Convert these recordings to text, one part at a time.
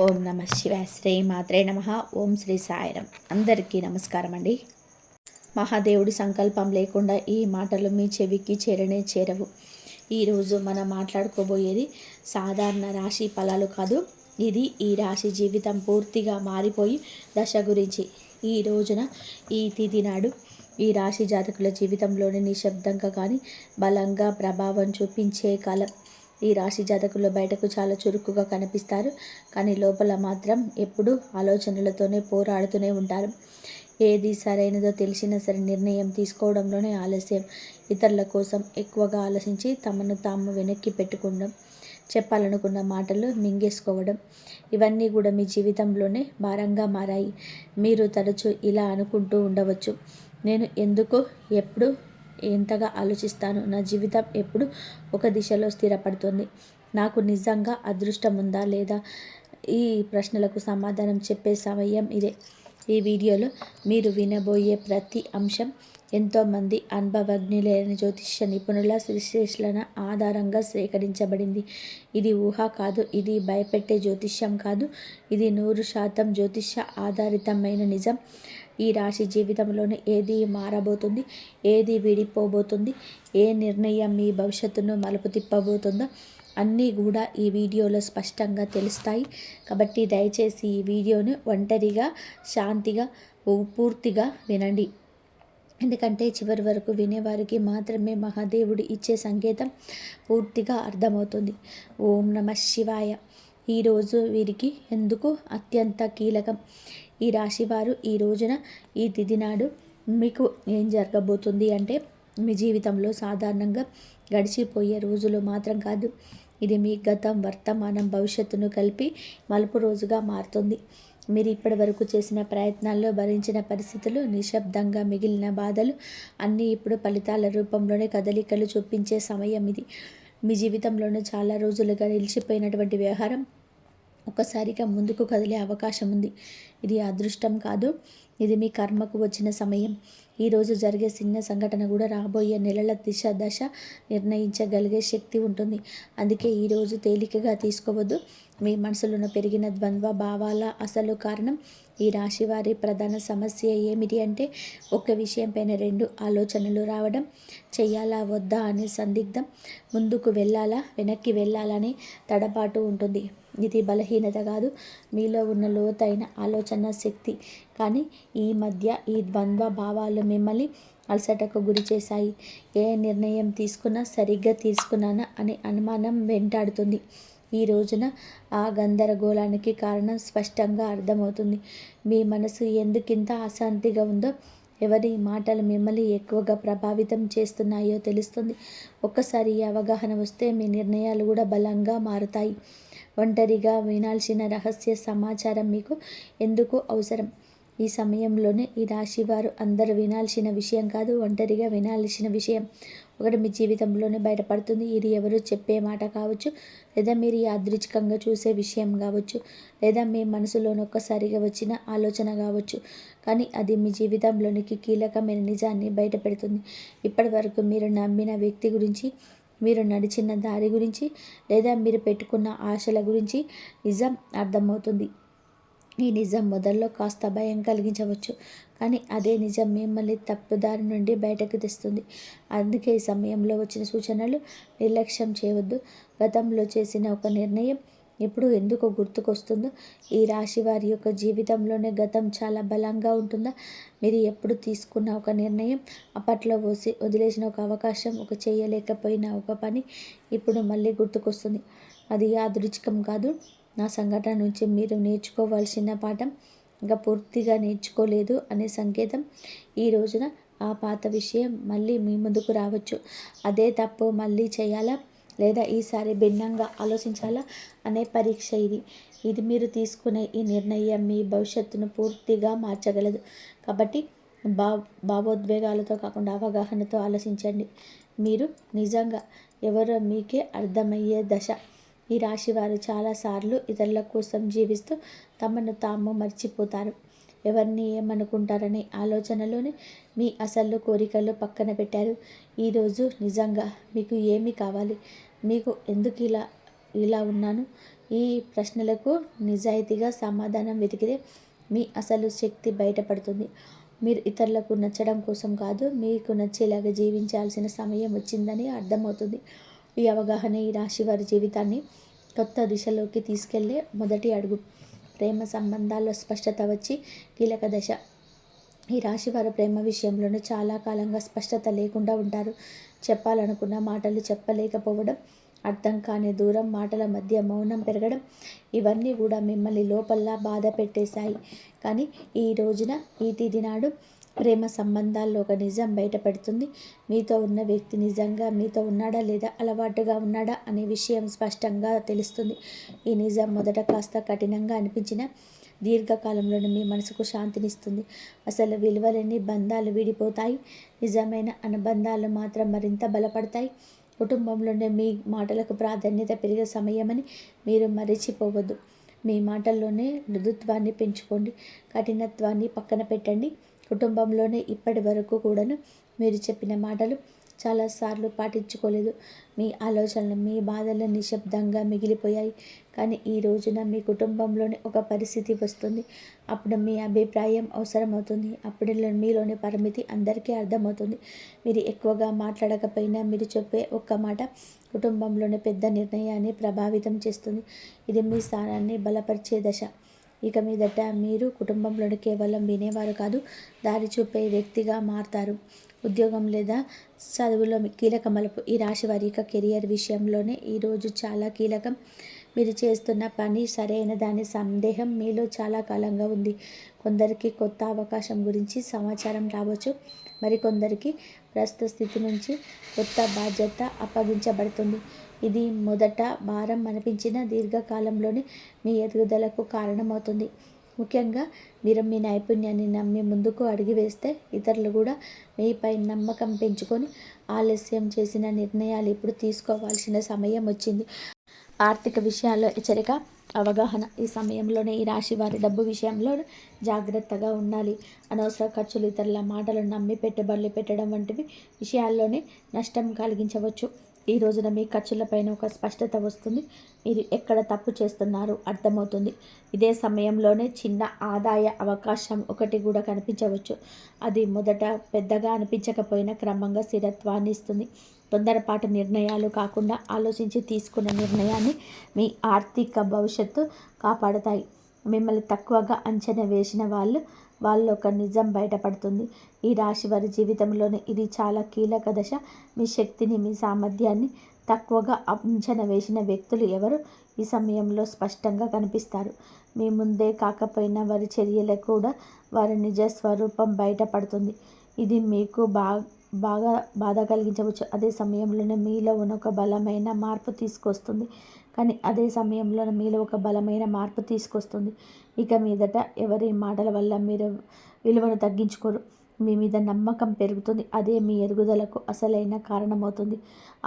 ఓం నమ శివాయ. శ్రీ మాత్రే నమ. ఓం శ్రీ సాయిరం. అందరికీ నమస్కారం అండి. మహాదేవుడి సంకల్పం లేకుండా ఈ మాటలు మీ చెవికి చేరవు. ఈరోజు మనం మాట్లాడుకోబోయేది సాధారణ రాశి ఫలాలు కాదు. ఇది ఈ రాశి జీవితం పూర్తిగా మారిపోయి దశ గురించి. ఈ రోజున ఈ తిథి నాడు ఈ రాశి జాతకుల జీవితంలోని నిశ్శబ్దంగా కానీ బలంగా ప్రభావం చూపించే కాలం. ఈ రాశి జాతకులు బయటకు చాలా చురుకుగా కనిపిస్తారు, కానీ లోపల మాత్రం ఎప్పుడూ ఆలోచనలతోనే పోరాడుతూనే ఉంటారు. ఏది సరైనదో తెలిసినా సరే నిర్ణయం తీసుకోవడంలోనే ఆలస్యం. ఇతరుల కోసం ఎక్కువగా ఆలోచించి తమను తాము వెనక్కి పెట్టుకోవడం, చెప్పాలనుకున్న మాటలు మింగేసుకోవడం, ఇవన్నీ కూడా మీ జీవితంలోనే భారంగా మారాయి. మీరు తరచూ ఇలా అనుకుంటూ ఉండవచ్చు, నేను ఎందుకు ఎప్పుడు ఎంతగా ఆలోచిస్తాను, నా జీవితం ఎప్పుడు ఒక దిశలో స్థిరపడుతుంది, నాకు నిజంగా అదృష్టం ఉందా లేదా? ఈ ప్రశ్నలకు సమాధానం చెప్పే సమయం ఇదే. ఈ వీడియోలో మీరు వినబోయే ప్రతి అంశం ఎంతోమంది అనుభవజ్ఞులైన జ్యోతిష్య నిపుణుల విశ్లేషణ ఆధారంగా సేకరించబడింది. ఇది ఊహ కాదు, ఇది భయపెట్టే జ్యోతిష్యం కాదు, ఇది 100% జ్యోతిష్య ఆధారితమైన నిజం. ఈ రాశి జీవితంలోనే ఏది మారబోతుంది, ఏది విడిపోబోతుంది, ఏ నిర్ణయం మీ భవిష్యత్తును మలుపు తిప్పబోతుందో అన్నీ కూడా ఈ వీడియోలో స్పష్టంగా తెలుస్తాయి. కాబట్టి దయచేసి ఈ వీడియోను ఒంటరిగా శాంతిగా పూర్తిగా వినండి. ఎందుకంటే చివరి వరకు వినేవారికి మాత్రమే మహాదేవుడు ఇచ్చే సంకేతం పూర్తిగా అర్థమవుతుంది. ఓం నమ శివాయ. ఈరోజు వీరికి ఎందుకు అత్యంత కీలకం? ఈ రాశివారు ఈ రోజున ఈ తిథి నాడు మీకు ఏం జరగబోతుంది అంటే, మీ జీవితంలో సాధారణంగా గడిచిపోయే రోజులు మాత్రం కాదు, ఇది మీ గతం, వర్తమానం, భవిష్యత్తును కలిపి మలుపు రోజుగా మారుతుంది. మీరు ఇప్పటి వరకు చేసిన ప్రయత్నాల్లో భరించిన పరిస్థితులు, నిశ్శబ్దంగా మిగిలిన బాధలు అన్నీ ఇప్పుడు ఫలితాల రూపంలోనే కదలికలు చూపించే సమయం ఇది. మీ జీవితంలోనే చాలా రోజులుగా నిలిచిపోయినటువంటి వ్యవహారం ఒక్కసారిగా ముందుకు కదిలే అవకాశం ఉంది. ఇది అదృష్టం కాదు, ఇది మీ కర్మకు వచ్చిన సమయం. ఈరోజు జరిగే చిన్న సంఘటన కూడా రాబోయే నెలల దశ నిర్ణయించగలిగే శక్తి ఉంటుంది. అందుకే ఈరోజు తేలికగా తీసుకోవద్దు. మీ మనసులో పెరిగిన ద్వంద్వ భావాల అసలు కారణం ఈ రాశి వారి ప్రధాన సమస్య ఏమిటి అంటే, ఒక విషయంపైన రెండు ఆలోచనలు రావడం, చెయ్యాలా వద్దా అనే సందిగ్ధం, ముందుకు వెళ్ళాలా వెనక్కి వెళ్ళాలనే తడబాటు ఉంటుంది. ఇది బలహీనత కాదు, మీలో ఉన్న లోతైన ఆలోచన శక్తి. కానీ ఈ మధ్య ఈ ద్వంద్వ భావాలు మిమ్మల్ని అలసటకు గురి చేశాయి. ఏ నిర్ణయం తీసుకున్నా సరిగ్గా తీసుకున్నానా అనే అనుమానం వెంటాడుతుంది. ఈ రోజున ఆ గందరగోళానికి కారణం స్పష్టంగా అర్థమవుతుంది. మీ మనసు ఎందుకింత అశాంతిగా ఉందో, ఎవరి మాటలు మిమ్మల్ని ఎక్కువగా ప్రభావితం చేస్తున్నాయో తెలుస్తుంది. ఒక్కసారి ఈ అవగాహన వస్తే మీ నిర్ణయాలు కూడా బలంగా మారుతాయి. ఒంటరిగా వినాల్సిన రహస్య సమాచారం మీకు ఎందుకు అవసరం? ఈ సమయంలోనే ఈ రాశివారు అందరూ వినాల్సిన విషయం కాదు, ఒంటరిగా వినాల్సిన విషయం ఒకటి మీ జీవితంలోనే బయటపడుతుంది. ఇది ఎవరు చెప్పే మాట కావచ్చు, లేదా మీరు యాదృచ్ఛికంగా చూసే విషయం కావచ్చు, లేదా మీ మనసులోని ఒక్కసారిగా వచ్చిన ఆలోచన కావచ్చు. కానీ అది మీ జీవితంలోనికి కీలకమైన నిజాన్ని బయట పెడుతుంది. ఇప్పటి వరకు మీరు నమ్మిన వ్యక్తి గురించి, మీరు నడిచిన దారి గురించి, లేదా మీరు పెట్టుకున్న ఆశల గురించి నిజం అర్థమవుతుంది. ఈ నిజం మొదల్లో కాస్త భయం కలిగించవచ్చు, కానీ అదే నిజం మిమ్మల్ని తప్పుదారి నుండి బయటకు తెస్తుంది. అందుకే ఈ సమయంలో వచ్చిన సూచనలు నిర్లక్ష్యం చేయవద్దు. గతంలో చేసిన ఒక నిర్ణయం ఇప్పుడు ఎందుకు గుర్తుకొస్తుందో, ఈ రాశి వారి యొక్క జీవితంలోనే గతం చాలా బలంగా ఉంటుందా? మీరు ఎప్పుడు తీసుకున్న ఒక నిర్ణయం, అప్పట్లో వదిలేసిన ఒక అవకాశం, ఒక చేయలేకపోయిన ఒక పని ఇప్పుడు మళ్ళీ గుర్తుకొస్తుంది. అది యాదృచ్ఛికం కాదు, నా సంఘటన నుంచి మీరు నేర్చుకోవాల్సిన పాఠం ఇంకా పూర్తిగా నేర్చుకోలేదు అనే సంకేతం. ఈ రోజున ఆ పాత విషయం మళ్ళీ మీ ముందుకు రావచ్చు. అదే తప్పు మళ్ళీ చేయాలా, లేదా ఈసారి భిన్నంగా ఆలోచించాలా అనే పరీక్ష ఇది. ఇది మీరు తీసుకునే ఈ నిర్ణయం మీ భవిష్యత్తును పూర్తిగా మార్చగలదు. కాబట్టి భావోద్వేగాలతో కాకుండా అవగాహనతో ఆలోచించండి. మీరు నిజంగా ఎవరో మీకే అర్థమయ్యే దశ. ఈ రాశి వారు చాలాసార్లు ఇతరుల కోసం జీవిస్తూ తమను తాము మర్చిపోతారు. ఎవరిని ఏమనుకుంటారనే ఆలోచనలోనే మీ అసలు కోరికలు పక్కన పెట్టారు. ఈరోజు నిజంగా మీకు ఏమి కావాలి, మీకు ఎందుకు ఇలా ఉన్నాను, ఈ ప్రశ్నలకు నిజాయితీగా సమాధానం వెతికితే మీ అసలు శక్తి బయటపడుతుంది. మీరు ఇతరులకు నచ్చడం కోసం కాదు, మీకు నచ్చేలాగా జీవించాల్సిన సమయం వచ్చిందని అర్థమవుతుంది. ఈ అవగాహన ఈ రాశి వారి జీవితాన్ని కొత్త దిశలోకి తీసుకెళ్లే మొదటి అడుగు. ప్రేమ సంబంధాల్లో స్పష్టత వచ్చి కీలక దశ. ఈ రాశివారు ప్రేమ విషయంలోనే చాలా కాలంగా స్పష్టత లేకుండా ఉంటారు. చెప్పాలనుకున్న మాటలు చెప్పలేకపోవడం, అర్థం కాని దూరం, మాటల మధ్య మౌనం పెరగడం, ఇవన్నీ కూడా మిమ్మల్ని లోపల బాధ పెట్టేశాయి. కానీ ఈ రోజున, ఈ తేదీ నాడు ప్రేమ సంబంధాల్లో ఒక నిజం బయటపడుతుంది. మీతో ఉన్న వ్యక్తి నిజంగా మీతో ఉన్నాడా లేదా అలవాటుగా ఉన్నాడా అనే విషయం స్పష్టంగా తెలుస్తుంది. ఈ నిజం మొదట కాస్త కఠినంగా అనిపించిన దీర్ఘకాలంలోనే మీ మనసుకు శాంతినిస్తుంది. అసలు విలువలేని బంధాలు విడిపోతాయి, నిజమైన అనుబంధాలు మాత్రం మరింత బలపడతాయి. కుటుంబంలోనే మీ మాటలకు ప్రాధాన్యత పెరిగే సమయమని మీరు మరిచిపోవద్దు. మీ మాటల్లోనే మృదుత్వాన్ని పెంచుకోండి, కఠినత్వాన్ని పక్కన పెట్టండి. కుటుంబంలోనే ఇప్పటి వరకు కూడాను మీరు చెప్పిన మాటలు చాలాసార్లు పాటించుకోలేదు. మీ ఆలోచనలు, మీ బాధలు నిశ్శబ్దంగా మిగిలిపోయాయి. కానీ ఈ రోజున మీ కుటుంబంలోనే ఒక పరిస్థితి వస్తుంది. అప్పుడు మీ అభిప్రాయం అవసరమవుతుంది. అప్పుడు మీలోని పరిమితి అందరికీ అర్థమవుతుంది. మీరు ఎక్కువగా మాట్లాడకపోయినా మీరు చెప్పే ఒక్క మాట కుటుంబంలోని పెద్ద నిర్ణయాన్ని ప్రభావితం చేస్తుంది. ఇది మీ స్థానాన్ని బలపరిచే దశ. ఇక మీదట మీరు కుటుంబంలోని కేవలం వినేవారు కాదు, దారి చూపే వ్యక్తిగా మారతారు. ఉద్యోగం లేదా చదువులో కీలక మలుపు. ఈ రాశి వారి యొక్క కెరియర్ విషయంలోనే ఈరోజు చాలా కీలకం. మీరు చేస్తున్న పని సరైన దాని సందేహం మీలో చాలా కాలంగా ఉంది. కొందరికి కొత్త అవకాశం గురించి సమాచారం రావచ్చు, మరికొందరికి ప్రస్తుత స్థితి నుంచి కొత్త బాధ్యత అప్పగించబడుతుంది. ఇది మొదట భారం అనిపించిన దీర్ఘకాలంలోనే మీ ఎదుగుదలకు కారణమవుతుంది. ముఖ్యంగా మీరు మీ నైపుణ్యాన్ని నమ్మి ముందుకు అడుగు వేస్తే ఇతరులు కూడా మీపై నమ్మకం పెంచుకొని ఆలస్యం చేసిన నిర్ణయాలు ఇప్పుడు తీసుకోవాల్సిన సమయం వచ్చింది. ఆర్థిక విషయాల్లో హెచ్చరిక, అవగాహన. ఈ సమయంలోనే ఈ రాశి వారి డబ్బు విషయంలో జాగ్రత్తగా ఉండాలి. అనవసర ఖర్చులు, ఇతరుల మాటలు నమ్మి పెట్టుబడులు పెట్టడం వంటివి విషయాల్లోనే నష్టం కలిగించవచ్చు. ఈ రోజున మీ ఖర్చులపైన ఒక స్పష్టత వస్తుంది. మీరు ఎక్కడ తప్పు చేస్తున్నారో అర్థమవుతుంది. ఇదే సమయంలోనే చిన్న ఆదాయ అవకాశం ఒకటి కూడా కనిపించవచ్చు. అది మొదట పెద్దగా అనిపించకపోయినా క్రమంగా స్థిరత్వాన్ని ఇస్తుంది. తొందరపాటు నిర్ణయాలు కాకుండా ఆలోచించి తీసుకున్న నిర్ణయాన్ని మీ ఆర్థిక భవిష్యత్తు కాపాడుతాయి. మిమ్మల్ని తక్కువగా అంచనా వేసిన వాళ్ళ ఒక నిజం బయటపడుతుంది. ఈ రాశి వారి జీవితంలోనే ఇది చాలా కీలక దశ. మీ శక్తిని, మీ సామర్థ్యాన్ని తక్కువగా అంచనా వేసిన వ్యక్తులు ఎవరు ఈ సమయంలో స్పష్టంగా కనిపిస్తారు. మీ ముందే కాకపోయినా వారి చర్యలు కూడా వారి నిజ స్వరూపం బయటపడుతుంది. ఇది మీకు బాగా బాధ కలిగించవచ్చు. అదే సమయంలోనే మీలో ఉన్న ఒక బలమైన మార్పు తీసుకొస్తుంది. ఇక మీదట ఎవరి మాటల వల్ల మీరు విలువను తగ్గించుకోరు. మీ మీద నమ్మకం పెరుగుతుంది. అదే మీ ఎదుగుదలకు అసలైన కారణమవుతుంది.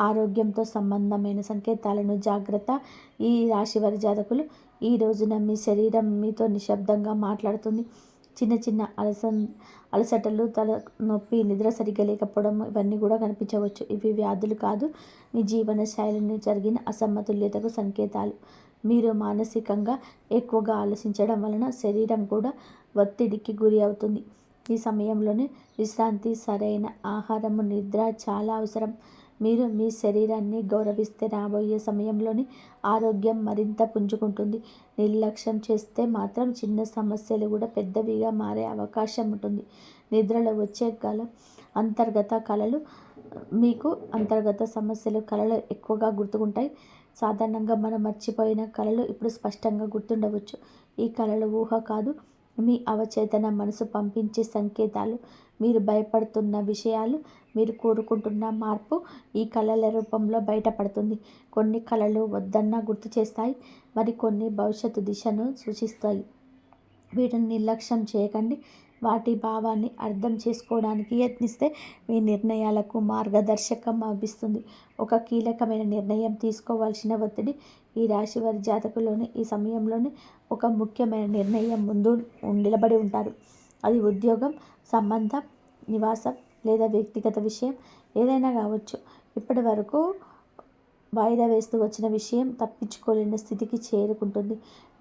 ఆరోగ్యంతో సంబంధమైన సంకేతాలను జాగ్రత్త. ఈ రాశివారి జాతకులు, ఈ రోజున మీ శరీరం మీతో నిశ్శబ్దంగా మాట్లాడుతుంది. చిన్న చిన్న అలసటలు, తల నొప్పి, నిద్ర సరిగ్గా లేకపోవడం, ఇవన్నీ కూడా కనిపించవచ్చు. ఇవి వ్యాధులు కాదు, మీ జీవన శైలిని జరిగిన అసమతుల్యతకు సంకేతాలు. మీరు మానసికంగా ఎక్కువగా ఆలోచించడం వలన శరీరం కూడా ఒత్తిడికి గురి అవుతుంది. ఈ సమయంలోనే విశ్రాంతి, సరైన ఆహారము, నిద్ర చాలా అవసరం. మీరు మీ శరీరాన్ని గౌరవిస్తే రాబోయే సమయంలోని ఆరోగ్యం మరింత పుంజుకుంటుంది. నిర్లక్ష్యం చేస్తే మాత్రం చిన్న సమస్యలు కూడా పెద్దవిగా మారే అవకాశం ఉంటుంది. నిద్రలో వచ్చే అంతర్గత కలలు, మీకు అంతర్గత సమస్యలు, కలలు ఎక్కువగా గుర్తుకుంటాయి. సాధారణంగా మనం మర్చిపోయిన కలలు ఇప్పుడు స్పష్టంగా గుర్తుండవచ్చు. ఈ కలలు ఊహ కాదు, మీ అవచేతన మనసు పంపించే సంకేతాలు. మీరు భయపడుతున్న విషయాలు, మీరు కోరుకుంటున్న మార్పు ఈ కళల రూపంలో బయటపడుతుంది. కొన్ని కళలు వద్దన్నా గుర్తు చేస్తాయి, మరికొన్ని భవిష్యత్తు దిశను సూచిస్తాయి. వీటిని నిర్లక్ష్యం చేయకండి. వాటి భావాన్ని అర్థం చేసుకోవడానికి యత్నిస్తే మీ నిర్ణయాలకు మార్గదర్శకం లభిస్తుంది. ఒక కీలకమైన నిర్ణయం తీసుకోవాల్సిన ఒత్తిడి. ఈ రాశి వారి జాతకులోని ఈ సమయంలోనే ఒక ముఖ్యమైన నిర్ణయం ముందు నిలబడి ఉంటారు. అది ఉద్యోగం, సంబంధం, నివాసం లేదా వ్యక్తిగత విషయం ఏదైనా కావచ్చు. ఇప్పటి వరకు వాయిదా వేస్తూ వచ్చిన విషయం తప్పించుకోలేని స్థితికి చేరుకుంటుంది.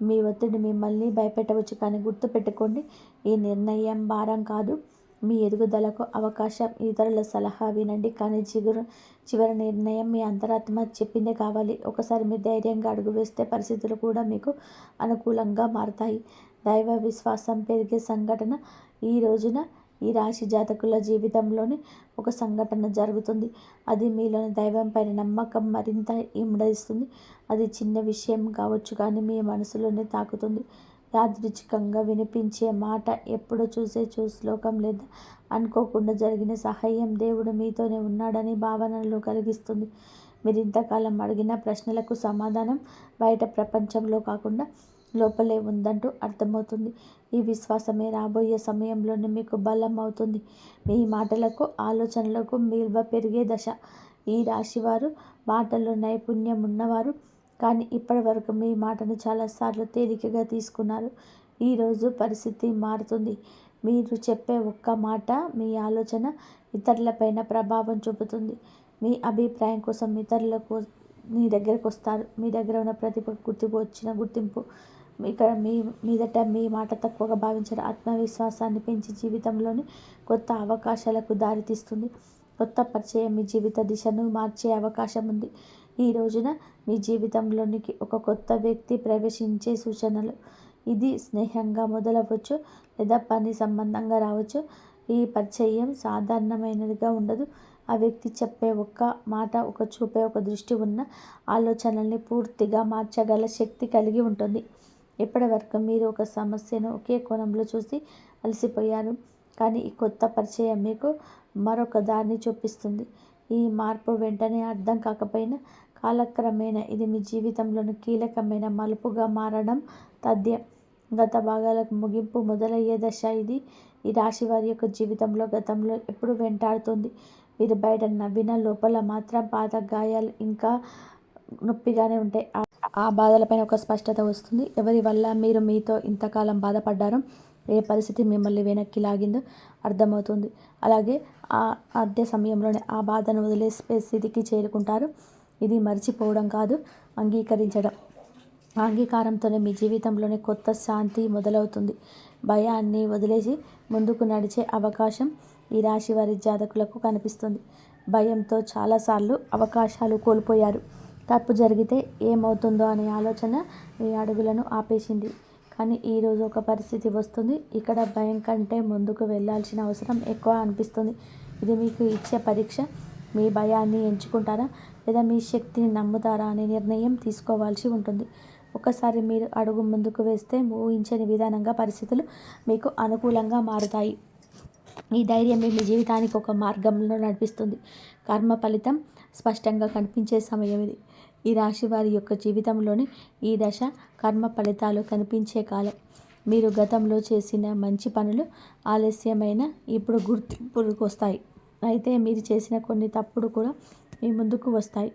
మీ ఒత్తిడి మిమ్మల్ని భయపెట్టవచ్చు, కానీ గుర్తుపెట్టుకోండి, ఈ నిర్ణయం భారం కాదు, మీ ఎదుగుదలకు అవకాశం. ఇతరుల సలహా వినండి, కానీ చివరి నిర్ణయం మీ అంతరాత్మ చెప్పిందే కావాలి. ఒకసారి మీరు ధైర్యంగా అడుగు వేస్తే పరిస్థితులు కూడా మీకు అనుకూలంగా మారతాయి. దైవ విశ్వాసం పెరిగే సంఘటన ఈ రోజున ఈ రాశి జాతకుల జీవితంలోని ఒక సంఘటన జరుగుతుంది. అది మీలోని దైవం పైన నమ్మకం మరింత ఇమ్మడిస్తుంది. అది చిన్న విషయం కావచ్చు, కానీ మీ మనసులోనే తాకుతుంది. యాదృచ్ఛికంగా వినిపించే మాట, ఎప్పుడో చూసే శ్లోకం లేదా అనుకోకుండా జరిగిన సహాయం దేవుడు మీతోనే ఉన్నాడని భావనలు కలిగిస్తుంది. మీరు ఇంతకాలం అడిగిన ప్రశ్నలకు సమాధానం బయట ప్రపంచంలో కాకుండా లోపలే ఉందంటూ అర్థమవుతుంది. ఈ విశ్వాసమే రాబోయే సమయంలోనే మీకు బలం అవుతుంది. మీ మాటలకు, ఆలోచనలకు విలువ పెరిగే దశ. ఈ రాశివారు మాటల్లో నైపుణ్యం ఉన్నవారు, కానీ ఇప్పటి వరకు మీ మాటను చాలాసార్లు తేలికగా తీసుకున్నారు. ఈరోజు పరిస్థితి మారుతుంది. మీరు చెప్పే ఒక్క మాట, మీ ఆలోచన ఇతరులపైన ప్రభావం చూపుతుంది. మీ అభిప్రాయం కోసం ఇతరులకు మీ దగ్గరకు వస్తారు. మీ దగ్గర ఉన్న ప్రతిభకు వచ్చిన గుర్తింపు ఇక్కడ మీ మీదట మీ మాట తక్కువగా భావించరు. ఆత్మవిశ్వాసాన్ని పెంచి జీవితంలోని కొత్త అవకాశాలకు దారితీస్తుంది. కొత్త పరిచయం మీ జీవిత దిశను మార్చే అవకాశం ఉంది. ఈ రోజున మీ జీవితంలోనికి ఒక కొత్త వ్యక్తి ప్రవేశించే సూచనలు. ఇది స్నేహంగా మొదలవ్వచ్చు, లేదా పని సంబంధంగా రావచ్చు. ఈ పరిచయం సాధారణమైనదిగా ఉండదు. ఆ వ్యక్తి చెప్పే ఒక్క మాట, ఒక చూపే ఒక దృష్టి ఉన్న ఆలోచనల్ని పూర్తిగా మార్చగల శక్తి కలిగి ఉంటుంది. ఇప్పటి వరకు మీరు ఒక సమస్యను ఒకే కోణంలో చూసి అలసిపోయారు, కానీ ఈ కొత్త పరిచయం మీకు మరొక దారిని చూపిస్తుంది. ఈ మార్పు వెంటనే అర్థం కాకపోయినా కాలక్రమేణా ఇది మీ జీవితంలోని కీలకమైన మలుపుగా మారడం తథ్యం. గత భాగాలకు ముగింపు మొదలయ్యే దశ ఇది. ఈ రాశి వారి యొక్క జీవితంలో గతంలో ఎప్పుడు వెంటాడుతుంది. మీరు బయట నవ్విన లోపల మాత్రం పాత గాయాలు ఇంకా నొప్పిగానే ఉంటాయి. ఆ బాధలపైన ఒక స్పష్టత వస్తుంది. ఎవరి వల్ల మీరు మీతో ఇంతకాలం బాధపడ్డారో, ఏ పరిస్థితి మిమ్మల్ని వెనక్కి లాగిందో అర్థమవుతుంది. అలాగే అదే సమయంలోనే ఆ బాధను వదిలేసే స్థితికి చేరుకుంటారు. ఇది మర్చిపోవడం కాదు, అంగీకరించడం. ఆ అంగీకారంతోనే మీ జీవితంలోని కొత్త శాంతి మొదలవుతుంది. భయాన్ని వదిలేసి ముందుకు నడిచే అవకాశం ఈ రాశి వారి జాతకులకు కనిపిస్తుంది. భయంతో చాలాసార్లు అవకాశాలు కోల్పోయారు. తప్పు జరిగితే ఏమవుతుందో అనే ఆలోచన మీ అడుగులను ఆపేసింది. కానీ ఈరోజు ఒక పరిస్థితి వస్తుంది, ఇక్కడ భయం కంటే ముందుకు వెళ్ళాల్సిన అవసరం ఎక్కువ అనిపిస్తుంది. ఇది మీకు ఇచ్చే పరీక్ష. మీ భయాన్ని ఎంచుకుంటారా, లేదా మీ శక్తిని నమ్ముతారా అనే నిర్ణయం తీసుకోవాల్సి ఉంటుంది. ఒకసారి మీరు అడుగు ముందుకు వేస్తే ఊహించని విధానంగా పరిస్థితులు మీకు అనుకూలంగా మారుతాయి. ఈ ధైర్యమే మీ జీవితానికి ఒక మార్గంలో నడిపిస్తుంది. కర్మ ఫలితం స్పష్టంగా కనిపించే సమయం ఇది. ఈ రాశి వారి యొక్క జీవితంలోని ఈ దశ కర్మ ఫలితాలు కనిపించే కాలం. మీరు గతంలో చేసిన మంచి పనులు ఆలస్యమైన ఇప్పుడు గుర్తింపులకు వస్తాయి. అయితే మీరు చేసిన కొన్ని తప్పుడు కూడా మీ ముందుకు వస్తాయి.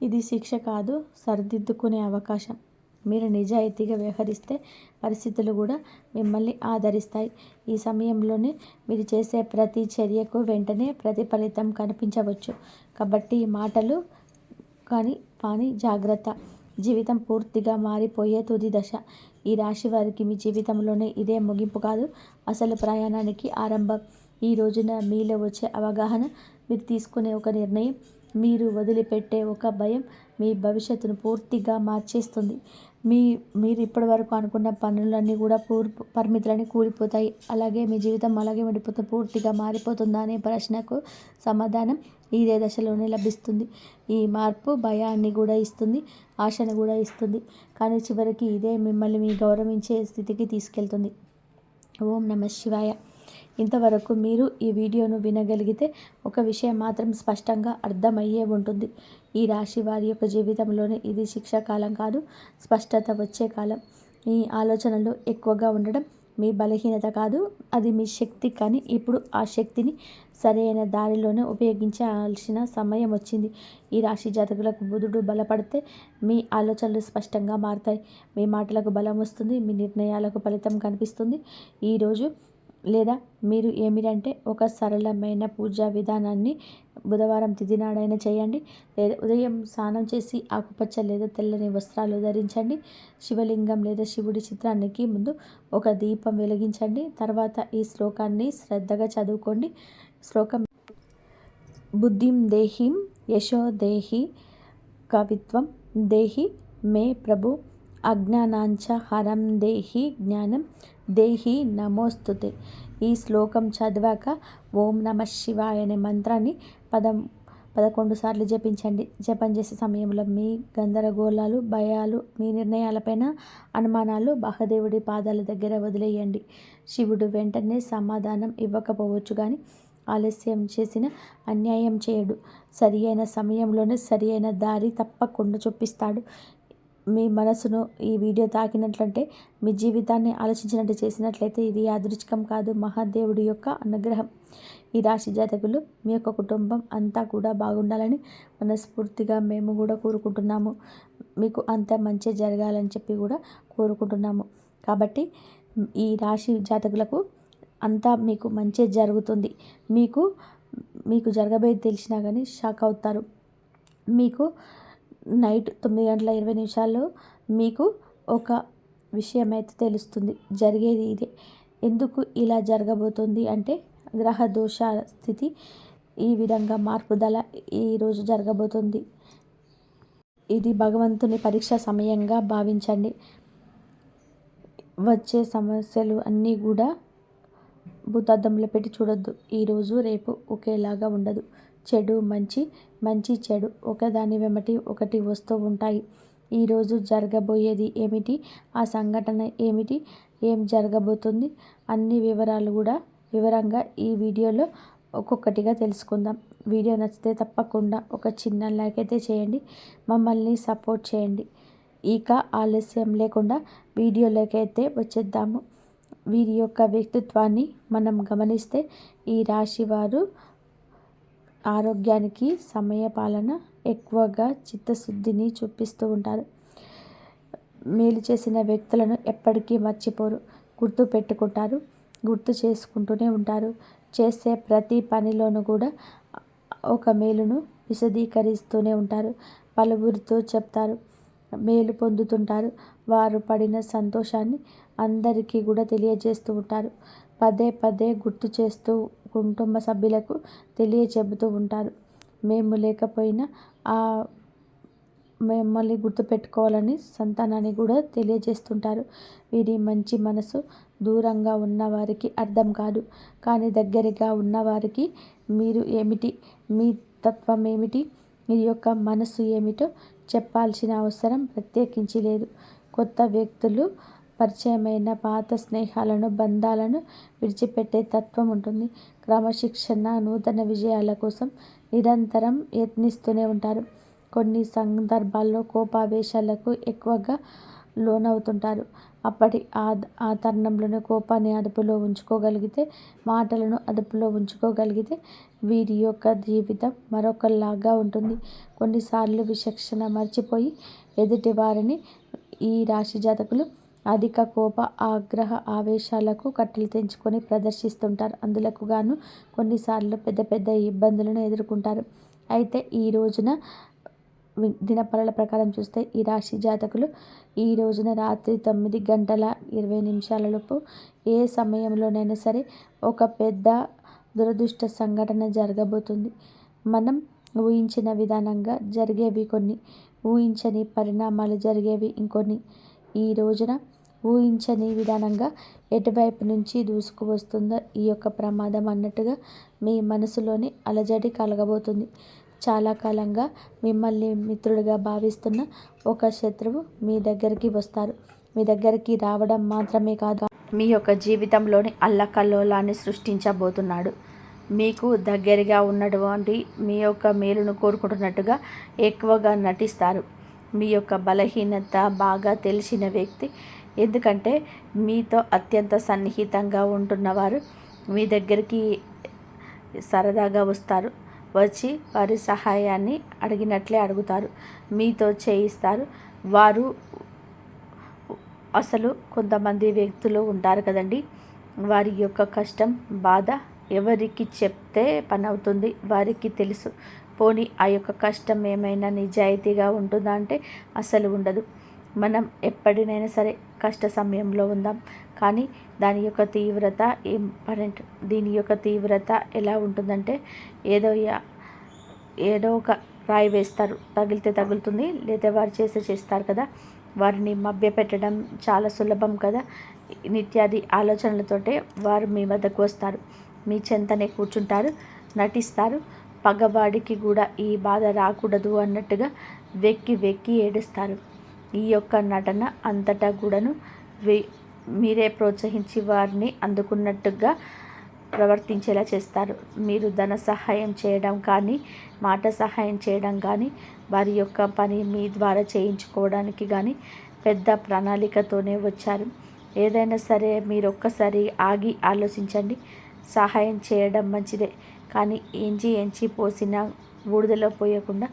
ఇది శిక్ష కాదు, సరిదిద్దుకునే అవకాశం. మీరు నిజాయితీగా వ్యవహరిస్తే పరిస్థితులు కూడా మిమ్మల్ని ఆదరిస్తాయి. ఈ సమయంలోనే మీరు చేసే ప్రతి చర్యకు వెంటనే ప్రతిఫలితం కనిపించవచ్చు. కాబట్టి మాటలు కానీ జాగ్రత్త. జీవితం పూర్తిగా మారిపోయే తుది దశ. ఈ రాశి వారికి మీ జీవితంలోనే ఇదే ముగింపు కాదు, అసలు ప్రయాణానికి ఆరంభం. ఈ రోజున మీలో వచ్చే అవగాహన, మీరు తీసుకునే ఒక నిర్ణయం, మీరు వదిలిపెట్టే ఒక భయం మీ భవిష్యత్తును పూర్తిగా మార్చేస్తుంది. మీరు ఇప్పటివరకు అనుకున్న పనులన్నీ కూడా పరిమితులన్నీ కూలిపోతాయి. అలాగే మీ జీవితం అలాగే ఉండిపోతుంది. పూర్తిగా మారిపోతుందా అనే ప్రశ్నకు సమాధానం ఇదే దశలోనే లభిస్తుంది. ఈ మార్పు భయాన్ని కూడా ఇస్తుంది, ఆశను కూడా ఇస్తుంది. కానీ చివరికి ఇదే మిమ్మల్ని మీ గౌరవించే స్థితికి తీసుకెళ్తుంది. ఓం నమః శివాయ. ఇంతవరకు మీరు ఈ వీడియోను వినగలిగితే ఒక విషయం మాత్రం స్పష్టంగా అర్థమయ్యే ఉంటుంది. ఈ రాశి వారి యొక్క జీవితంలోనే ఇది శిక్షా కాలం కాదు, స్పష్టత వచ్చే కాలం. ఈ ఆలోచనలు ఎక్కువగా ఉండడం మీ బలహీనత కాదు, అది మీ శక్తి. కానీ ఇప్పుడు ఆ శక్తిని సరైన దారిలోనే ఉపయోగించాల్సిన సమయం వచ్చింది. ఈ రాశి జాతకులకు బుధుడు బలపడితే మీ ఆలోచనలు స్పష్టంగా మారుతాయి. మీ మాటలకు బలం వస్తుంది, మీ నిర్ణయాలకు ఫలితం కనిపిస్తుంది. ఈరోజు లేదా మీరు ఏమిటంటే ఒక సరళమైన పూజా విధానాన్ని బుధవారం తిథి నాడైనా చేయండి. లేదా ఉదయం స్నానం చేసి ఆకుపచ్చ లేదా తెల్లని వస్త్రాలు ధరించండి. శివలింగం లేదా శివుడి చిత్రానికి ముందు ఒక దీపం వెలిగించండి. తర్వాత ఈ శ్లోకాన్ని శ్రద్ధగా చదువుకోండి. శ్లోకం: బుద్ధిం దేహిం యశో దేహి కవిత్వం దేహి మే ప్రభు అజ్ఞానాంచ హరం దేహి జ్ఞానం దేహి నమోస్తుతే. ఈ శ్లోకం చదివాక ఓం నమ శివాయ అనే మంత్రాన్ని 11 సార్లు జపించండి. జపం చేసే సమయంలో మీ గందరగోళాలు, భయాలు, మీ నిర్ణయాలపైన అనుమానాలు మహాదేవుడి పాదాల దగ్గర వదిలేయండి. శివుడు వెంటనే సమాధానం ఇవ్వకపోవచ్చు, కానీ ఆలస్యం చేసిన అన్యాయం చేయడు. సరి అయిన సమయంలోనే సరి అయిన దారి తప్పకుండా చూపిస్తాడు. మీ మనసును ఈ వీడియో తాకినట్లంటే, మీ జీవితాన్ని ఆలోచించినట్టు చేసినట్లయితే ఇది యాదృచ్ఛికం కాదు, మహాదేవుడి యొక్క అనుగ్రహం. ఈ రాశి జాతకులు మీ యొక్క కుటుంబం అంతా కూడా బాగుండాలని మనస్ఫూర్తిగా మేము కూడా కోరుకుంటున్నాము. మీకు అంత మంచి జరగాలని చెప్పి కూడా కోరుకుంటున్నాము. కాబట్టి ఈ రాశి జాతకులకు అంతా మీకు మంచి జరుగుతుంది. మీకు జరగబోయేది తెలిసినా కానీ షాక్ అవుతారు. మీకు నైట్ 9:20 మీకు ఒక విషయం అయితే తెలుస్తుంది. జరిగేది ఇదే. ఎందుకు ఇలా జరగబోతుంది అంటే, గ్రహ దోష స్థితి ఈ విధంగా మార్పుదల ఈరోజు జరగబోతుంది. ఇది భగవంతుని పరీక్ష సమయంగా భావించండి. వచ్చే సమస్యలు అన్నీ కూడా భూతద్దంలో పెట్టి చూడొద్దు. ఈరోజు రేపు ఒకేలాగా ఉండదు. చెడు మంచి, మంచి చెడు ఒకదాని వెంబటి ఒకటి వస్తూ ఉంటాయి. ఈరోజు జరగబోయేది ఏమిటి, ఆ సంఘటన ఏమిటి, ఏం జరగబోతుంది, అన్ని వివరాలు కూడా వివరంగా ఈ వీడియోలో ఒక్కొక్కటిగా తెలుసుకుందాం. వీడియో నచ్చితే తప్పకుండా ఒక చిన్న లైక్ అయితే చేయండి. మమ్మల్ని సపోర్ట్ చేయండి. ఇక ఆలస్యం లేకుండా వీడియోలోకి అయితే వచ్చేద్దాము. వీరి యొక్క వ్యక్తిత్వాన్ని మనం గమనిస్తే, ఈ రాశి వారు ఆరోగ్యానికి సమయపాలన ఎక్కువగా చిత్తశుద్ధిని చూపిస్తూ ఉంటారు. మేలు చేసిన వ్యక్తులను ఎప్పటికీ మర్చిపోరు, గుర్తు పెట్టుకుంటారు, గుర్తు చేసుకుంటూనే ఉంటారు. చేసే ప్రతి పనిలోనూ కూడా ఒక మేలును విశదీకరిస్తూనే ఉంటారు. పలువురితో చెప్తారు, మేలు పొందుతుంటారు. వారు పడిన సంతోషాన్ని అందరికీ కూడా తెలియజేస్తూ ఉంటారు. పదే పదే గుర్తు చేస్తూ కుటుంబ సభ్యులకు తెలియచెబుతూ ఉంటారు. మేము లేకపోయినా మిమ్మల్ని గుర్తుపెట్టుకోవాలని సంతానాన్ని కూడా తెలియజేస్తుంటారు. వీరి మంచి మనసు దూరంగా ఉన్నవారికి అర్థం కాదు, కానీ దగ్గరగా ఉన్నవారికి మీరు ఏమిటి, మీ తత్వం ఏమిటి, మీ యొక్క మనసు ఏమిటో చెప్పాల్సిన అవసరం ప్రత్యేకించి లేదు. కొత్త వ్యక్తులు పరిచయమైన పాత స్నేహాలను, బంధాలను విడిచిపెట్టే తత్వం ఉంటుంది. క్రమశిక్షణ, నూతన విజయాల కోసం నిరంతరం యత్నిస్తూనే ఉంటారు. కొన్ని సందర్భాల్లో కోపావేశాలకు ఎక్కువగా లోనవుతుంటారు. అప్పటి ఆ తరుణంలోనే కోపాన్ని అదుపులో ఉంచుకోగలిగితే, మాటలను అదుపులో ఉంచుకోగలిగితే వీరి యొక్క జీవితం మరొకలాగా ఉంటుంది. కొన్నిసార్లు విచక్షణ మర్చిపోయి ఎదుటి వారిని ఈ రాశి జాతకులు అధిక కోప, ఆగ్రహ, ఆవేశాలకు కట్టెలు తెంచుకొని ప్రదర్శిస్తుంటారు. అందులకు గాను కొన్నిసార్లు పెద్ద పెద్ద ఇబ్బందులను ఎదుర్కొంటారు. అయితే ఈ రోజున దినఫలాల ప్రకారం చూస్తే, ఈ రాశి జాతకులు ఈ రోజున రాత్రి 9:20 ఏ సమయంలోనైనా సరే ఒక పెద్ద దురదృష్ట సంఘటన జరగబోతుంది. మనం ఊహించిన విధానంగా జరిగేవి కొన్ని, ఊహించని పరిణామాలు జరిగేవి ఇంకొన్ని. ఈ రోజున ఊహించని విధానంగా ఎటువైపు నుంచి దూసుకు వస్తుందో ఈ యొక్క ప్రమాదం అన్నట్టుగా మీ మనసులోని అలజడి కలగబోతుంది. చాలా కాలంగా మిమ్మల్ని మిత్రుడిగా భావిస్తున్న ఒక శత్రువు మీ దగ్గరికి వస్తారు. మీ దగ్గరికి రావడం మాత్రమే కాదు, మీ యొక్క జీవితంలోని అల్లకల్లోలాన్ని సృష్టించబోతున్నాడు. మీకు దగ్గరగా ఉన్నటువంటి మీ యొక్క మేలును కోరుకుంటున్నట్టుగా ఎక్కువగా నటిస్తారు. మీ యొక్క బలహీనత బాగా తెలిసిన వ్యక్తి, ఎందుకంటే మీతో అత్యంత సన్నిహితంగా ఉంటున్నవారు మీ దగ్గరికి సరదాగా వస్తారు. వచ్చి వారి సహాయాన్ని అడిగినట్లే అడుగుతారు, మీతో చేయిస్తారు. వారు అసలు కొంతమంది వ్యక్తులు ఉంటారు కదండి, వారి యొక్క కష్టం బాధ ఎవరికి చెప్తే పని అవుతుంది వారికి తెలుసు. పోనీ ఆ యొక్క కష్టం ఏమైనా నిజాయితీగా ఉంటుందా అంటే అసలు ఉండదు. మనం ఎప్పటినైనా సరే కష్ట సమయంలో ఉందాం, కానీ దాని యొక్క తీవ్రత ఇంపార్టెంట్. దీని యొక్క తీవ్రత ఎలా ఉంటుందంటే ఏదో ఒక రాయి వేస్తారు, తగిలితే తగులుతుంది, లేదా వారు చేస్తారు కదా, వారిని మభ్యపెట్టడం చాలా సులభం కదా. నిత్యాది ఆలోచనలతోటే వారు మీ వద్దకు వస్తారు, మీ చెంతనే కూర్చుంటారు, నటిస్తారు. పగవాడికి కూడా ఈ బాధ రాకూడదు అన్నట్టుగా వెక్కి వెక్కి ఏడుస్తారు. ఈ యొక్క నటన అంతటా కూడాను మీరే ప్రోత్సహించి వారిని అందుకున్నట్టుగా ప్రవర్తించేలా చేస్తారు. మీరు ధన సహాయం చేయడం కానీ, మాట సహాయం చేయడం కానీ, వారి యొక్క పని మీ ద్వారా చేయించుకోవడానికి కానీ పెద్ద ప్రణాళికతోనే వచ్చారు. ఏదైనా సరే మీరు ఒక్కసారి ఆగి ఆలోచించండి. సహాయం చేయడం మంచిదే, కానీ ఎంచి పోసిన బూడిదలో పోయకుండా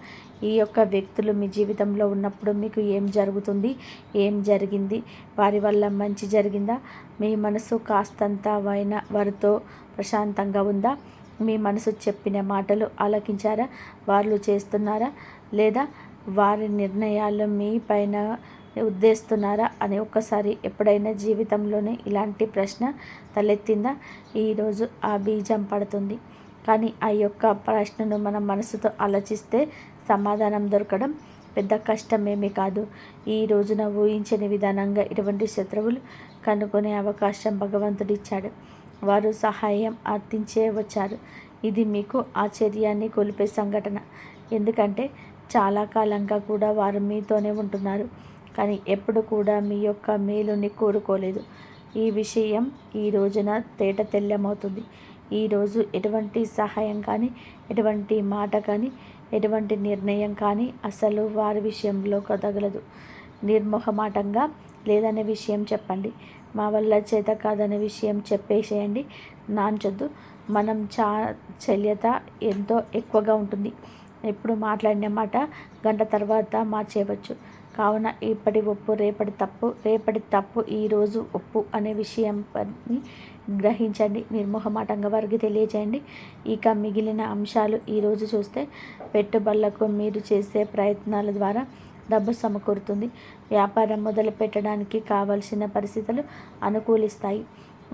ఈ యొక్క వ్యక్తులు మీ జీవితంలో ఉన్నప్పుడు మీకు ఏం జరుగుతుంది, ఏం జరిగింది, వారి వల్ల మంచి జరిగిందా, మీ మనసు కాస్తంత వారితో ప్రశాంతంగా ఉందా, మీ మనసు చెప్పిన మాటలు ఆలకించారా, వాళ్ళు చేస్తున్నారా, లేదా వారి నిర్ణయాలు మీ పైన ఉద్దేస్తున్నారా అని ఒక్కసారి ఎప్పుడైనా జీవితంలోనే ఇలాంటి ప్రశ్న తలెత్తిందా? ఈరోజు ఆ బీజం పడుతుంది. కానీ ఆ యొక్క ప్రశ్నను మనం మనసుతో ఆలోచిస్తే సమాధానం దొరకడం పెద్ద కష్టమేమీ కాదు. ఈ రోజున ఊహించని విధానంగా ఇటువంటి శత్రువులు కనుక్కునే అవకాశం భగవంతుడిచ్చాడు. వారు సహాయం అర్థించే వచ్చారు. ఇది మీకు ఆశ్చర్యాన్ని కొలిపే సంఘటన. ఎందుకంటే చాలా కాలంగా కూడా వారు మీతోనే ఉంటున్నారు, కానీ ఎప్పుడు కూడా మీ యొక్క మేలుని కోరుకోలేదు. ఈ విషయం ఈ రోజున తేట తెల్లమవుతుంది. ఈరోజు ఎటువంటి సహాయం కానీ, ఎటువంటి మాట కానీ, ఎటువంటి నిర్ణయం కానీ అసలు వారి విషయంలో కదగలదు. నిర్మోహమాటంగా లేదనే విషయం చెప్పండి. మా వల్ల చేత కాదనే విషయం చెప్పేసేయండి. నాంచొద్దు. మనం చాచల్యత ఎంతో ఎక్కువగా ఉంటుంది. ఎప్పుడు మాట్లాడిన మాట గంట తర్వాత మార్చేయవచ్చు. కావున ఇప్పటి ఒప్పు రేపటి తప్పు, రేపటి తప్పు ఈరోజు ఒప్పు అనే విషయం గ్రహించండి. నిర్మోహమాటంగా వారికి తెలియజేయండి. ఇక మిగిలిన అంశాలు ఈరోజు చూస్తే, పెట్టుబడులకు మీరు చేసే ప్రయత్నాల ద్వారా డబ్బు సమకూరుతుంది. వ్యాపారం మొదలు పెట్టడానికి కావలసిన పరిస్థితులు అనుకూలిస్తాయి.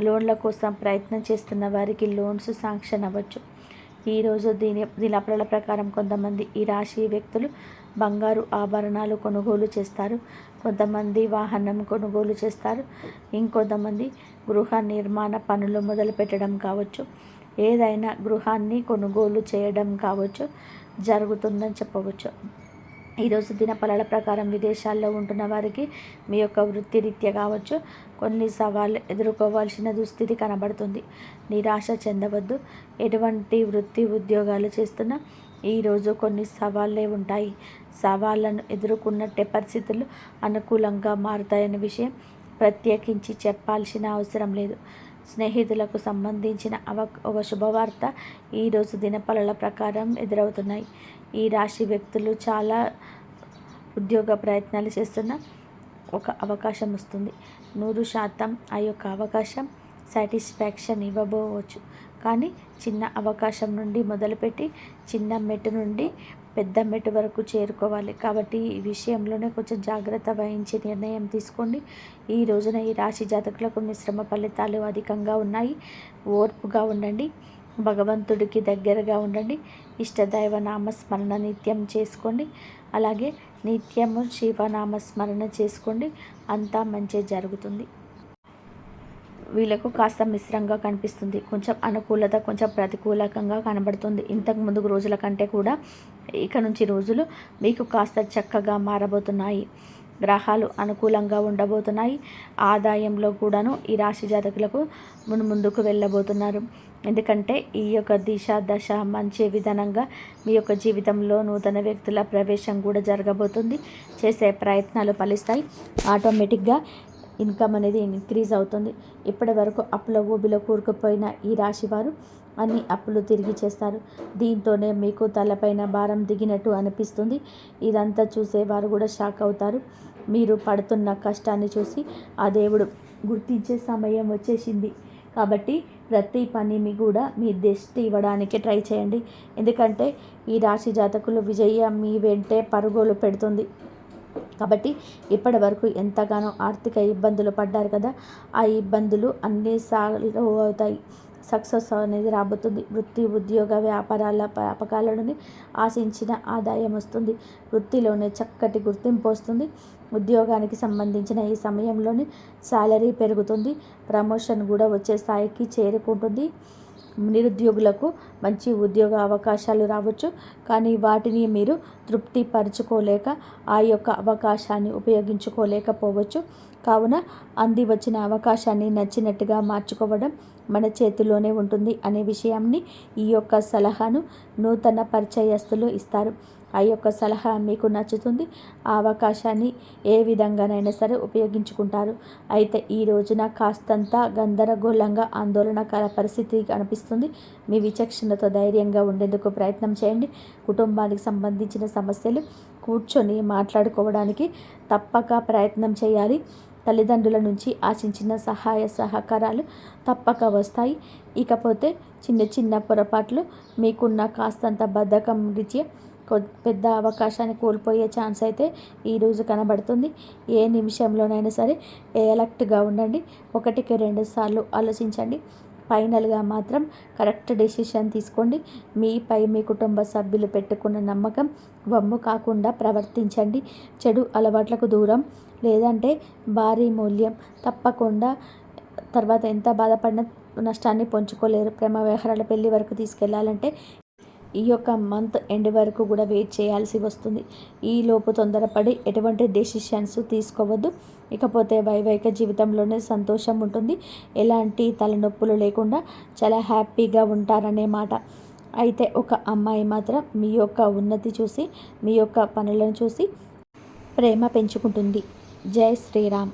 లోన్ల కోసం ప్రయత్నం చేస్తున్న వారికి లోన్స్ శాంక్షన్ అవ్వచ్చు. ఈరోజు దినఫలాల ప్రకారం కొంతమంది ఈ రాశి వ్యక్తులు బంగారు ఆభరణాలు కొనుగోలు చేస్తారు, కొంతమంది వాహనం కొనుగోలు చేస్తారు, ఇంకొంతమంది గృహ నిర్మాణ పనులు మొదలు పెట్టడం కావచ్చు, ఏదైనా గృహాన్ని కొనుగోలు చేయడం కావచ్చు జరుగుతుందని చెప్పవచ్చు. ఈరోజు దినఫలాల ప్రకారం విదేశాల్లో ఉంటున్న వారికి మీ యొక్క వృత్తిరీత్యా కావచ్చు కొన్ని సవాళ్ళు ఎదుర్కోవాల్సిన దుస్థితి కనబడుతుంది. నిరాశ చెందవద్దు. ఎటువంటి వృత్తి ఉద్యోగాలు చేస్తున్నా ఈరోజు కొన్ని సవాళ్ళే ఉంటాయి. సవాళ్ళను ఎదుర్కొన్నట్టే పరిస్థితులు అనుకూలంగా మారుతాయనే విషయం ప్రత్యేకించి చెప్పాల్సిన అవసరం లేదు. స్నేహితులకు సంబంధించిన ఒక శుభవార్త ఈరోజు దినఫలాల ప్రకారం ఎదురవుతున్నాయి. ఈ రాశి వ్యక్తులు చాలా ఉద్యోగ ప్రయత్నాలు చేస్తున్న ఒక అవకాశం వస్తుంది. 100% ఆ యొక్క అవకాశం సాటిస్ఫాక్షన్ ఇవ్వబోవచ్చు. కానీ చిన్న అవకాశం నుండి మొదలుపెట్టి చిన్న మెట్టు నుండి పెద్ద మెట్టు వరకు చేరుకోవాలి. కాబట్టి ఈ విషయంలోనే కొంచెం జాగ్రత్త వహించి నిర్ణయం తీసుకోండి. ఈ రోజున ఈ రాశి జాతకులకు మిశ్రమ ఫలితాలు అధికంగా ఉన్నాయి. ఓర్పుగా ఉండండి. భగవంతుడికి దగ్గరగా ఉండండి. ఇష్టదైవ నామస్మరణ నిత్యం చేసుకోండి. అలాగే నిత్యము శివనామస్మరణ చేసుకోండి. అంతా మంచి జరుగుతుంది. వీళ్ళకు కాస్త మిశ్రంగా కనిపిస్తుంది. కొంచెం అనుకూలత, కొంచెం ప్రతికూలకంగా కనబడుతుంది. ఇంతకు ముందు రోజుల కంటే కూడా ఇక నుంచి రోజులు మీకు కాస్త చక్కగా మారబోతున్నాయి. గ్రహాలు అనుకూలంగా ఉండబోతున్నాయి. ఆదాయంలో కూడాను ఈ రాశి జాతకులకు ముందుకు వెళ్ళబోతున్నారు. ఎందుకంటే ఈ యొక్క దశ మంచి విధానంగా మీ యొక్క జీవితంలో నూతన వ్యక్తుల ప్రవేశం కూడా జరగబోతుంది. చేసే ప్రయత్నాలు ఫలిస్తాయి. ఆటోమేటిక్గా ఇన్కమ్ అనేది ఇంక్రీజ్ అవుతుంది. ఇప్పటి వరకు అప్పుల ఊబిలో కూరుకుపోయిన ఈ రాశి వారు అన్ని అప్పులు తిరిగి చేస్తారు. దీంతోనే మీకు తలపైన భారం దిగినట్టు అనిపిస్తుంది. ఇదంతా చూసేవారు కూడా షాక్ అవుతారు. మీరు పడుతున్న కష్టాన్ని చూసి ఆ దేవుడు గుర్తించే సమయం వచ్చేసింది. కాబట్టి ప్రతి పనిని కూడా మీ దృష్టి ఇవ్వడానికి ట్రై చేయండి. ఎందుకంటే ఈ రాశి జాతకులు విజయం మీ వెంటే పరుగులు పెడుతుంది. కాబట్టి ఇప్పటి వరకు ఎంతగానో ఆర్థిక ఇబ్బందులు పడ్డారు కదా, ఆ ఇబ్బందులు అన్నీ సాల్వ్ అవుతాయి. సక్సెస్ అనేది రాబోతుంది. వృత్తి, ఉద్యోగ, వ్యాపారాల వ్యాపకాల నుండి ఆశించిన ఆదాయం వస్తుంది. వృత్తిలోనే చక్కటి గుర్తింపు వస్తుంది. ఉద్యోగానికి సంబంధించిన ఈ సమయంలోనే శాలరీ పెరుగుతుంది. ప్రమోషన్ కూడా వచ్చే స్థాయికి చేరుకుంటుంది. నిరుద్యోగులకు మంచి ఉద్యోగ అవకాశాలు రావచ్చు. కానీ వాటిని మీరు తృప్తి పరుచుకోలేక ఆ యొక్క అవకాశాన్ని ఉపయోగించుకోలేకపోవచ్చు. కావున అంది వచ్చిన అవకాశాన్ని నచ్చినట్టుగా మార్చుకోవడం మన చేతిలోనే ఉంటుంది అనే విషయాన్ని ఈ యొక్క సలహాను నూతన పరిచయస్తులు ఇస్తారు. ఆ యొక్క సలహా మీకు నచ్చుతుంది. ఆ అవకాశాన్ని ఏ విధంగానైనా సరే ఉపయోగించుకుంటారు. అయితే ఈ రోజున కాస్తంత గందరగోళంగా ఆందోళనకర పరిస్థితి అనిపిస్తుంది. మీ విచక్షణతో ధైర్యంగా ఉండేందుకు ప్రయత్నం చేయండి. కుటుంబానికి సంబంధించిన సమస్యలు కూర్చొని మాట్లాడుకోవడానికి తప్పక ప్రయత్నం చేయాలి. తల్లిదండ్రుల నుంచి ఆశించిన సహాయ సహకారాలు తప్పక వస్తాయి. ఇకపోతే చిన్న చిన్న పొరపాట్లు మీకున్న కాస్తంత బద్ధకం రీత్యా పెద్ద అవకాశాన్ని కోల్పోయే ఛాన్స్ అయితే ఈరోజు కనబడుతుంది. ఏ నిమిషంలోనైనా సరే ఎలర్ట్గా ఉండండి. 1కి 2 సార్లు ఆలోచించండి. ఫైనల్గా మాత్రం కరెక్ట్ డెసిషన్ తీసుకోండి. మీపై మీ కుటుంబ సభ్యులు పెట్టుకున్న నమ్మకం వమ్ము కాకుండా ప్రవర్తించండి. చెడు అలవాట్లకు దూరం, లేదంటే భారీ మూల్యం తప్పకుండా. తర్వాత ఎంత బాధపడిన నష్టాన్ని పొంచుకోలేరు. ప్రేమ వ్యవహారాల పెళ్లి వరకు తీసుకెళ్లాలంటే ఈ యొక్క మంత్ ఎండ్ వరకు కూడా వెయిట్ చేయాల్సి వస్తుంది. ఈలోపు తొందరపడి ఎటువంటి డెసిషన్స్ తీసుకోవద్దు. ఇకపోతే వైవాహిక జీవితంలోనే సంతోషం ఉంటుంది. ఎలాంటి తలనొప్పులు లేకుండా చాలా హ్యాపీగా ఉంటారనే మాట. అయితే ఒక అమ్మాయి మాత్రం మీ యొక్క ఉన్నతి చూసి, మీ యొక్క పనులను చూసి ప్రేమ పెంచుకుంటుంది. జై శ్రీరామ్.